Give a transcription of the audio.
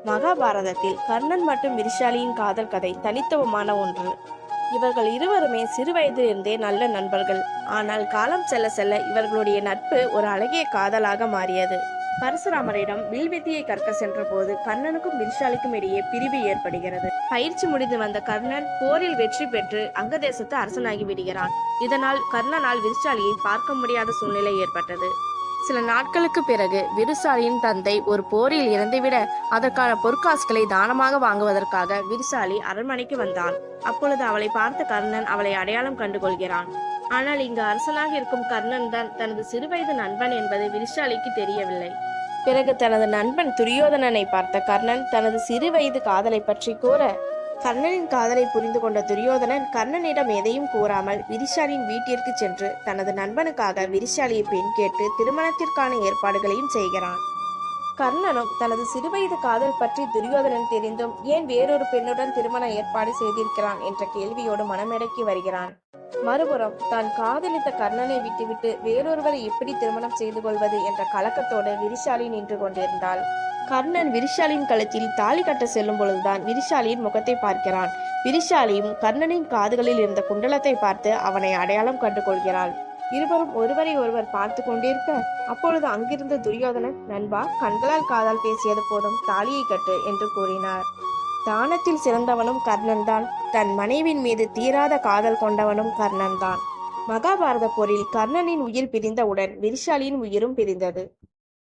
மகாபாரதத்தில் கர்ணன் மற்றும் விரிசாலியின் காதல் கதை தனித்துவமான ஒன்று. இவர்கள் இருவருமே சிறு வயதிலிருந்தே நல்ல நண்பர்கள். ஆனால் காலம் செல்ல செல்ல இவர்களுடைய நட்பு ஒரு அழகிய காதலாக மாறியது. பரசுராமரிடம் வில்வித்தையை கற்க சென்ற போது கர்ணனுக்கும் விரிசாலிக்கும் இடையே பிரிவு ஏற்படுகிறது. பயிற்சி முடிந்து வந்த கர்ணன் போரில் வெற்றி பெற்று அங்க தேசத்து அரசனாகி விடுகிறான். இதனால் கர்ணனால் விரிசாலியை பார்க்க முடியாத சூழ்நிலை ஏற்பட்டது. சில நாட்களுக்கு பிறகு விரிசாலியின் தந்தை ஒரு போரில் இறந்துவிட அதற்கான பொற்காசுகளை தானமாக வாங்குவதற்காக விரிசாலி அரண்மனைக்கு வந்தான். அப்பொழுது அவளை பார்த்த கர்ணன் அவளை அடையாளம் கண்டுகொள்கிறான். ஆனால் இங்கு அரசனாக இருக்கும் கர்ணன் தான் தனது சிறுவயது நண்பன் என்பது விரிசாலிக்கு தெரியவில்லை. பிறகு தனது நண்பன் துரியோதனனை பார்த்த கர்ணன் தனது சிறு வயது காதலை பற்றி கூற, கர்ணனின் காதலை புரிந்து கொண்ட துரியோதனன் கர்ணனிடம் எதையும் கூறாமல் விரிசாலியின் வீட்டிற்கு சென்று தனது நண்பனுக்காக விரிசாலியை பெண் கேட்டு திருமணத்திற்கான ஏற்பாடுகளையும் செய்கிறான். கர்ணனும் தனது சிறுவயது காதல் பற்றி துரியோதனன் தெரிந்தும் ஏன் வேறொரு பெண்ணுடன் திருமண ஏற்பாடு செய்திருக்கிறான் என்ற கேள்வியோடு மனமிறக்கி வருகிறான். மறுபுறம் தான் காதலித்த கர்ணனை விட்டுவிட்டு வேறொருவரை எப்படி திருமணம் செய்து கொள்வது என்ற கலக்கத்தோடு விரிசாலி நின்று கொண்டிருந்தாள். கர்ணன் விரிசாலியின் கழுத்தில் தாலி கட்ட செல்லும் பொழுதுதான் விரிசாலியின் முகத்தை பார்க்கிறான். விரிசாலியும் கர்ணனின் காதுகளில் இருந்த குண்டலத்தை பார்த்து அவனை அடையாளம் கண்டு கொள்கிறாள். இருவரும் ஒருவரை ஒருவர் பார்த்து கொண்டிருக்க அப்பொழுது அங்கிருந்த துரியோதனன், நண்பா, கண்களால் காதால் பேசியது போதும், தாலியை கட்டு என்று கூறினார். தானத்தில் சிறந்தவனும் கர்ணன் தான். தன் மனைவின் மீது தீராத காதல் கொண்டவனும் கர்ணன் தான். மகாபாரத போரில் கர்ணனின் உயிர் பிரிந்தவுடன் விரிசாலியின் உயிரும் பிரிந்தது.